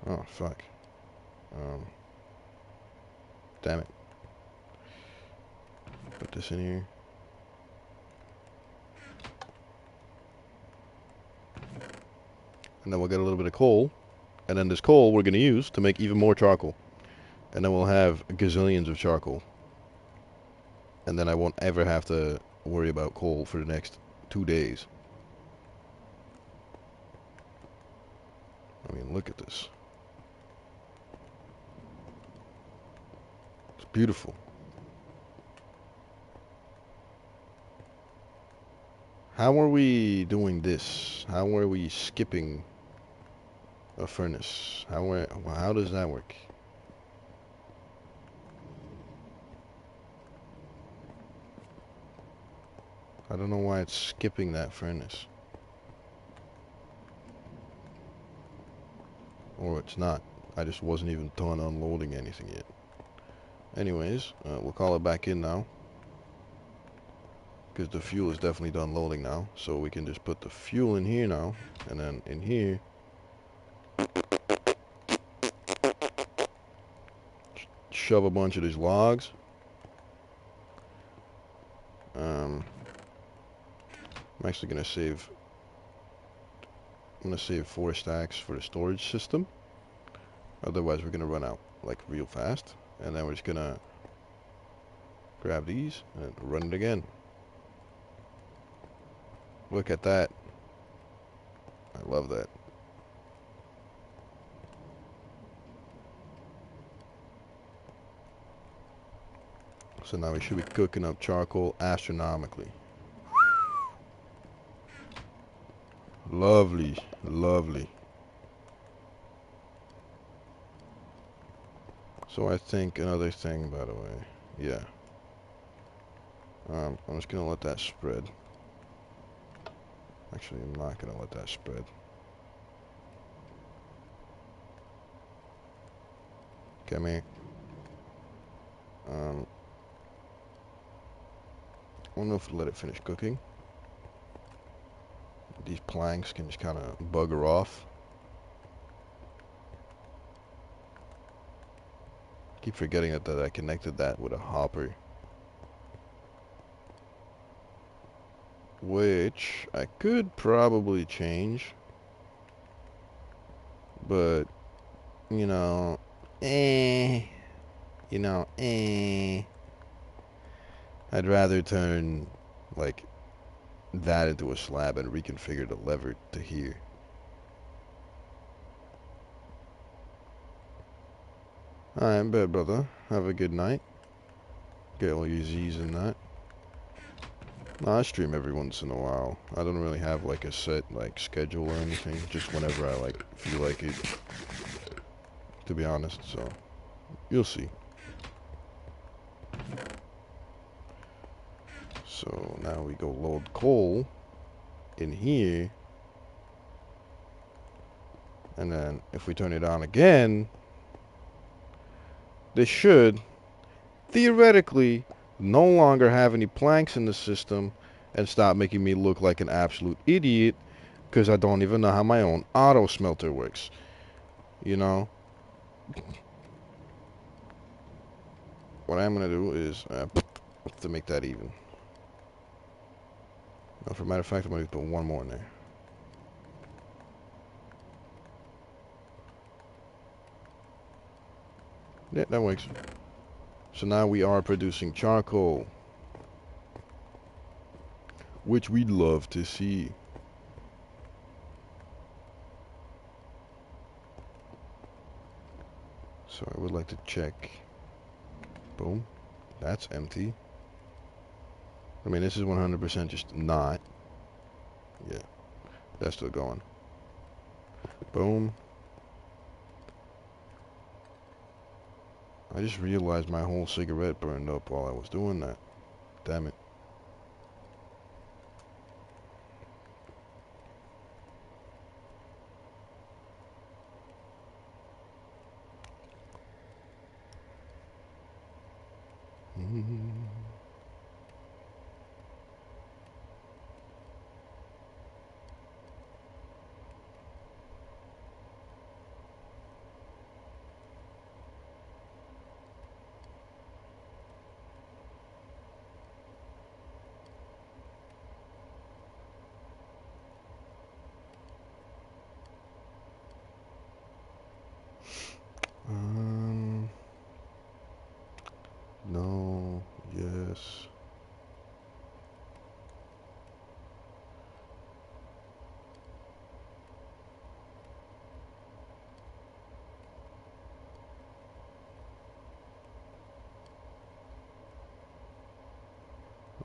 Oh fuck. Damn it. Put this in here. And then we'll get a little bit of coal. And then this coal we're going to use to make even more charcoal. And then we'll have gazillions of charcoal. And then I won't ever have to worry about coal for the next 2 days. I mean, look at this. It's beautiful. How are we doing this? How are we skipping a furnace? How does that work? I don't know why it's skipping that furnace. Or it's not. I just wasn't even done unloading anything yet. Anyways, we'll call it back in now. Because the fuel is definitely done loading now. So we can just put the fuel in here now. And then in here, shove a bunch of these logs. I'm actually gonna save. I'm gonna save 4 stacks for the storage system. Otherwise, we're gonna run out like real fast. And then we're just gonna grab these and run it again. Look at that. I love that. So now we should be cooking up charcoal astronomically. Lovely, lovely. So I think another thing, by the way, yeah. I'm just gonna let that spread. Actually, I'm not gonna let that spread. Come here. I don't know if to let it finish cooking. These planks can just kind of bugger off. Keep forgetting that I connected that with a hopper. Which I could probably change. But, you know, I'd rather turn, like, that into a slab and reconfigure the lever to here. Alright, bet, brother. Have a good night. Get all your Z's in that. No, I stream every once in a while. I don't really have, like, a set, like, schedule or anything. Just whenever I, like, feel like it. To be honest, so. You'll see. So, now we go load coal in here. And then, if we turn it on again, this should, theoretically, no longer have any planks in the system and stop making me look like an absolute idiot because I don't even know how my own auto smelter works. You know? What I'm going to do is to make that even. Now, for a matter of fact, I'm going to put one more in there. Yeah, that works. So now we are producing charcoal, which we'd love to see. So I would like to check. Boom. That's empty. I mean, this is 100% just not. Yeah, that's still going. Boom. I just realized my whole cigarette burned up while I was doing that. Damn it. No, yes.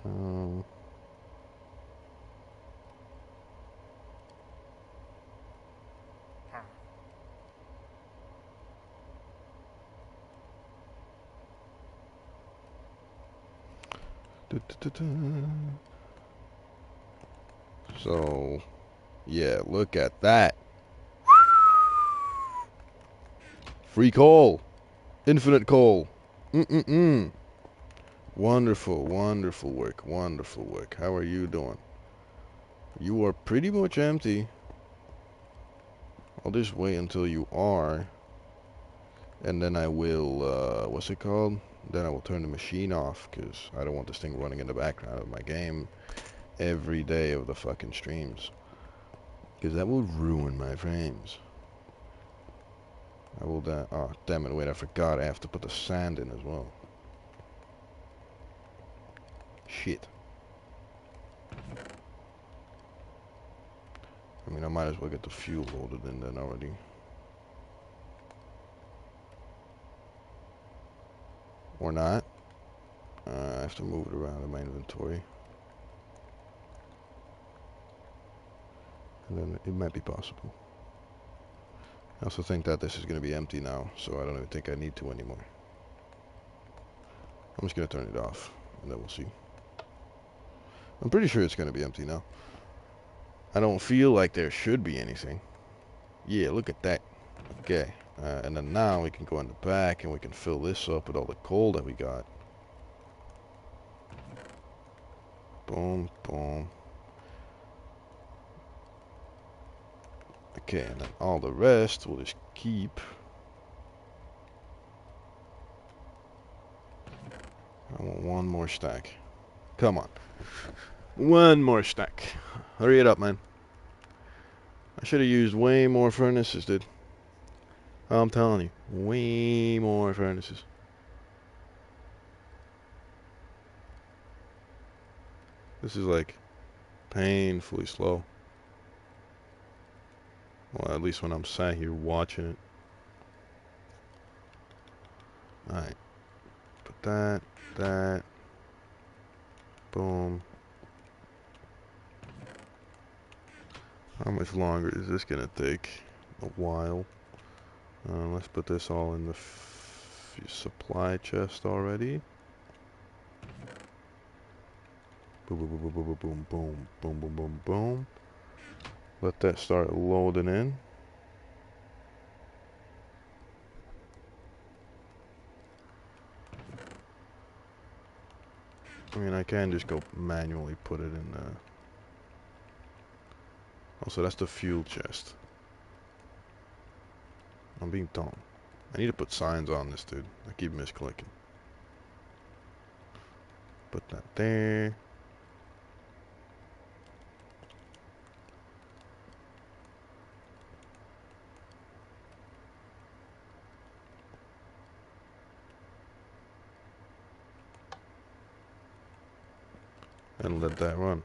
Um, So, yeah, look at that. Free coal. Infinite coal. Mm-mm-mm. Wonderful, wonderful work, wonderful work. How are you doing? You are pretty much empty. I'll just wait until you are. And then I will, what's it called? Then I will turn the machine off, because I don't want this thing running in the background of my game every day of the fucking streams. Because that will ruin my frames. I will, oh, damn it, wait, I forgot I have to put the sand in as well. Shit. I mean, I might as well get the fuel loaded in then already. Or not. I have to move it around in my inventory. And then it might be possible. I also think that this is going to be empty now, so I don't even think I need to anymore. I'm just going to turn it off, and then we'll see. I'm pretty sure it's going to be empty now. I don't feel like there should be anything. Yeah, look at that. Okay. And then now we can go in the back, and we can fill this up with all the coal that we got. Boom, boom. Okay, and then all the rest we'll just keep. I want one more stack. Come on. One more stack. Hurry it up, man. I should have used way more furnaces, dude. I'm telling you. Way more furnaces. This is like painfully slow. Well, at least when I'm sat here watching it. Alright. Put that. Boom. How much longer is this gonna take? A while. Let's put this all in the supply chest already. Boom, boom, boom, boom, boom, boom, boom, boom, boom, boom, boom. Let that start loading in. I mean, I can just go manually put it in the... Also, that's the fuel chest. I'm being dumb. I need to put signs on this, dude. I keep misclicking. Put that there. And let that run.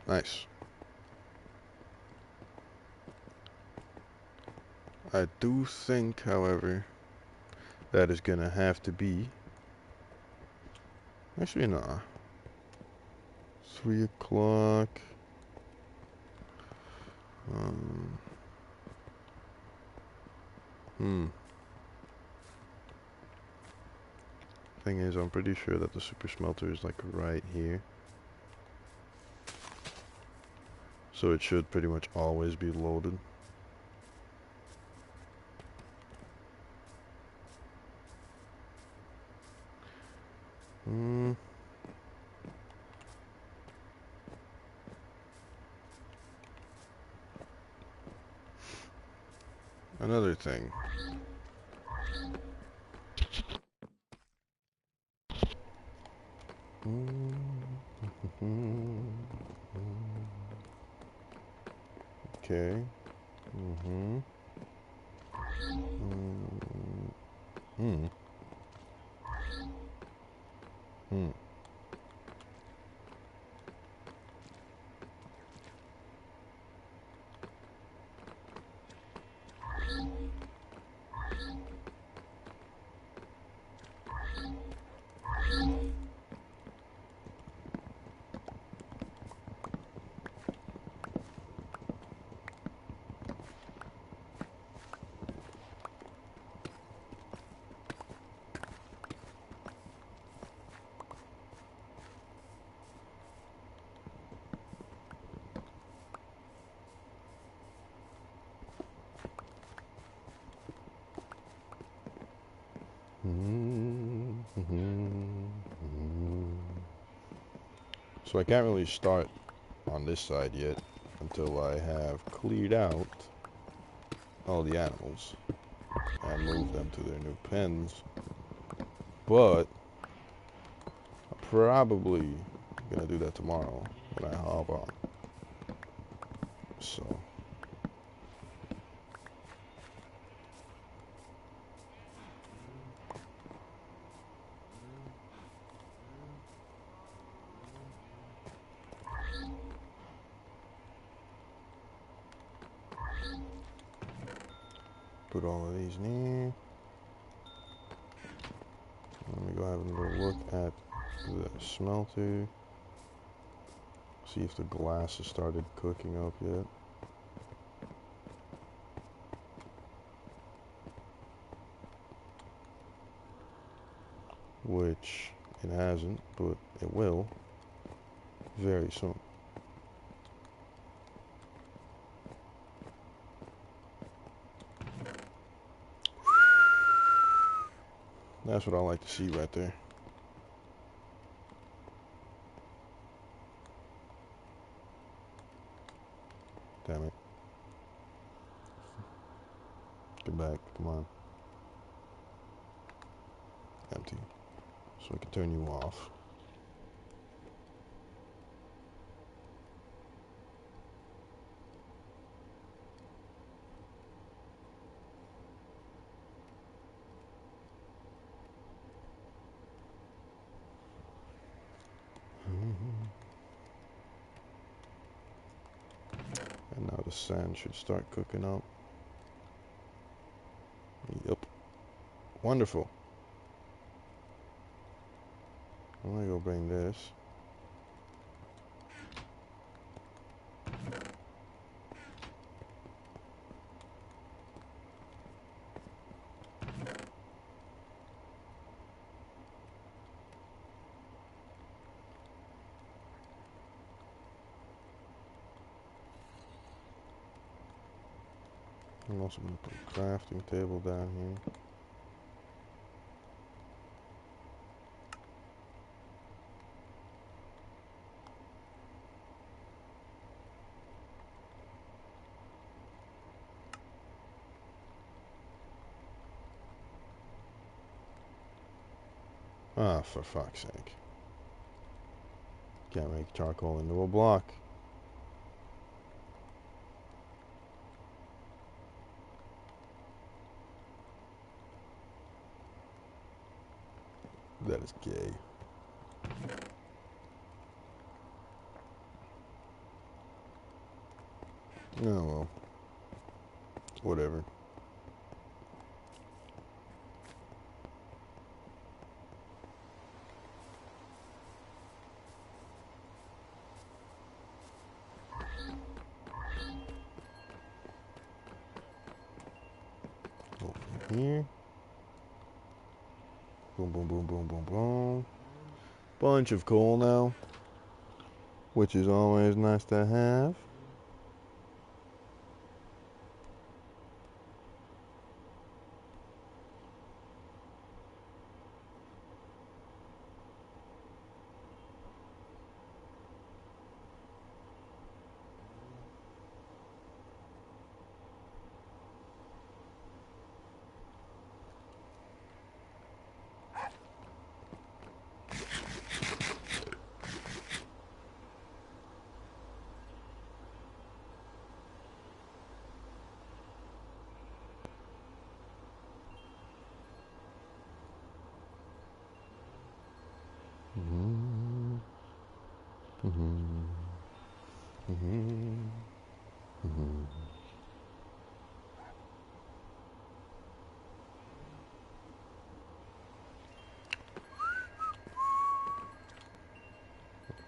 Nice. I do think, however, that is gonna have to be... Actually, nah. 3 o'clock. Um, hmm. Thing is, I'm pretty sure that the super smelter is like right here. So it should pretty much always be loaded. Hmm. Another thing. Okay. Mm-hmm. Mm-hmm. Hmm. So I can't really start on this side yet until I have cleared out all the animals and moved them to their new pens. But I'm probably gonna do that tomorrow when I hop on. So put all of these in here. Let me go have a little look at the smelter. See if the glass has started cooking up yet. Which it hasn't, but it will very soon. That's what I like to see right there. Damn it. Get back, come on. Empty. So I can turn you off. And now the sand should start cooking up. Yep. Wonderful. I'm gonna go bring this. I'm also gonna put a crafting table down here. Ah, for fuck's sake. Can't make charcoal into a block. That is gay. Oh well. Whatever. here. Boom, boom, boom, boom, boom, boom. Bunch of coal now, which is always nice to have.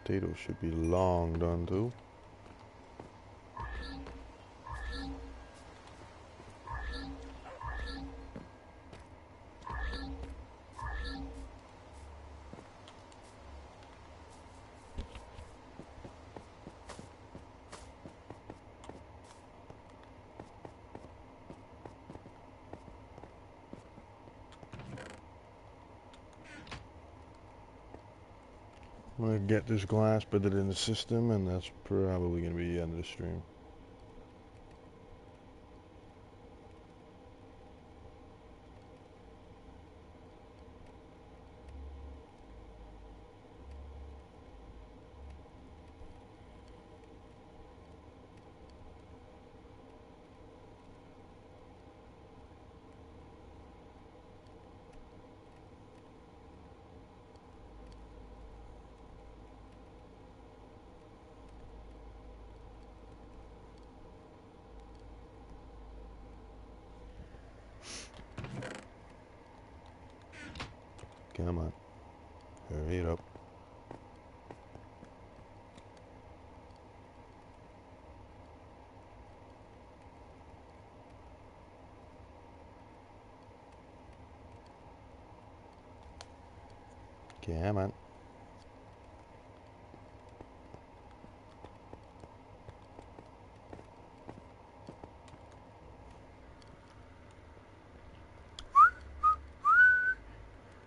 Potatoes should be long done too. I'm going to get this glass, put it in the system, and that's probably going to be the end of the stream. Come on. Hurry it up. Come on.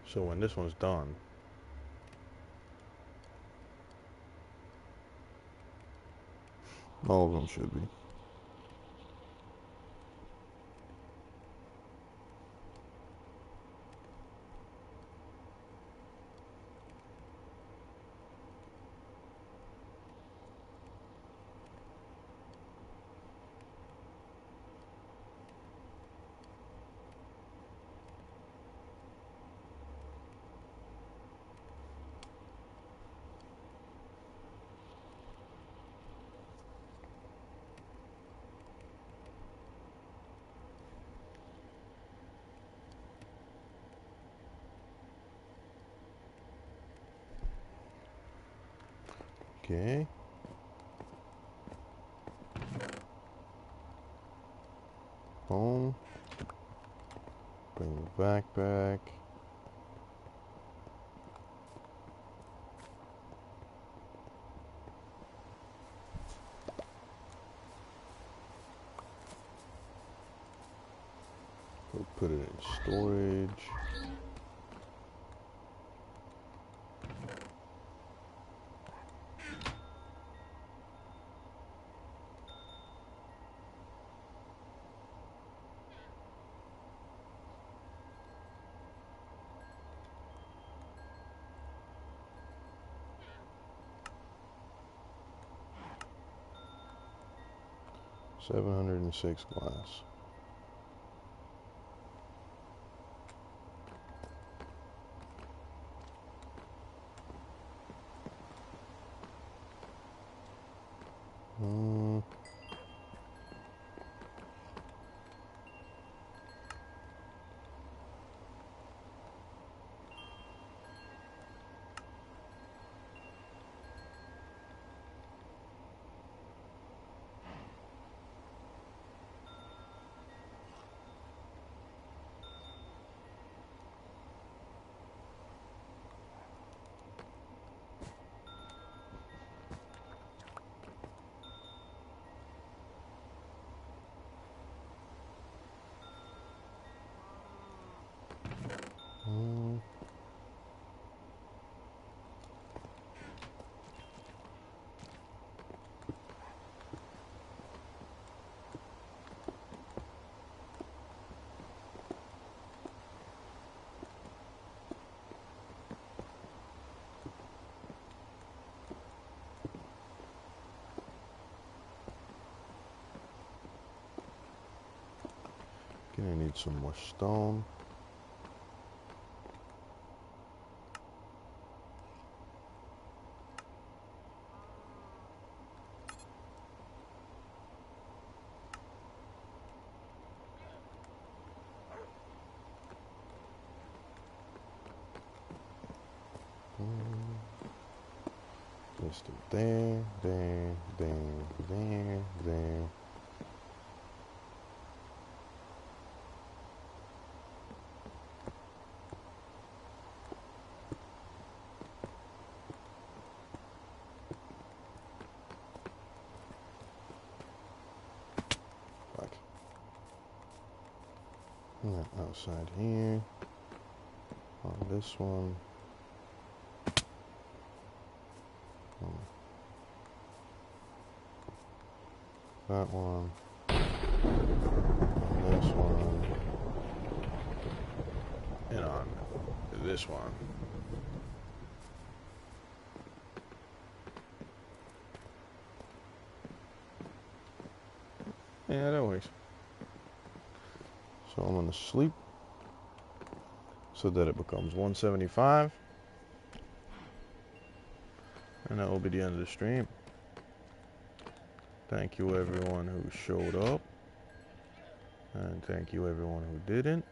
So when this one's done, all of them should be. Okay. Home. Bring the backpack. We'll put it in storage. $706 glass. Hmm. Gonna need some more stone. Let's do there, there, there, there, there. Back. And then outside here. On this one. That one. On this one. And on this one. Yeah, that works. So I'm gonna sleep so that it becomes 175. And that will be the end of the stream. Thank you everyone who showed up. And thank you everyone who didn't.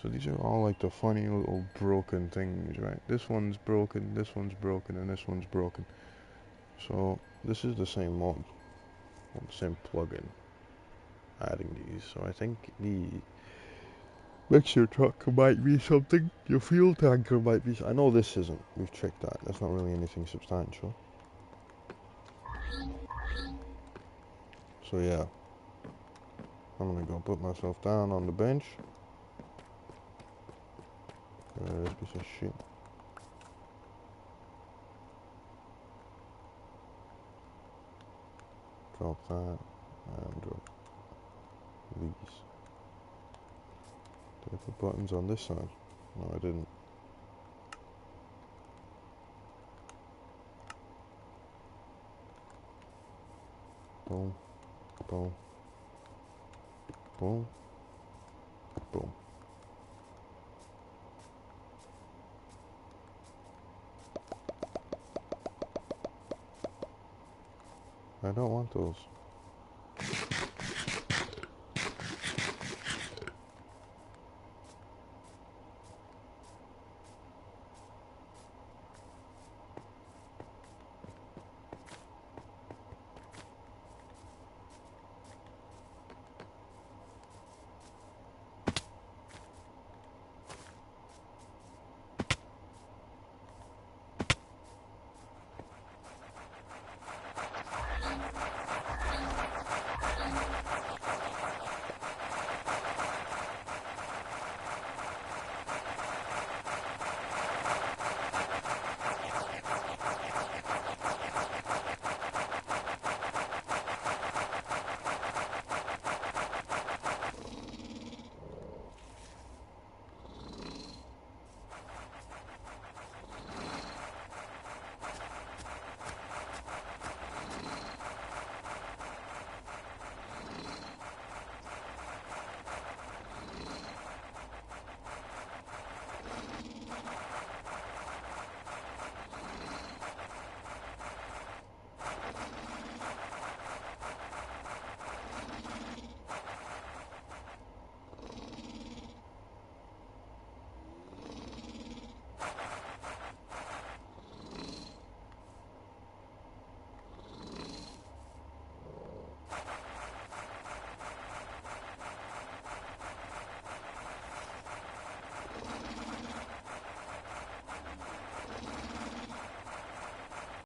So these are all like the funny little broken things, right? This one's broken, and this one's broken. So this is the same mod, or the same plugin adding these. So I think the mixer truck might be something. Your fuel tanker might be. I know this isn't. We've checked that. That's not really anything substantial. So yeah, I'm gonna go put myself down on the bench. This piece of shit. Drop that and drop these. Did I put buttons on this side? No, I didn't. Boom, boom, boom, boom. I don't want those.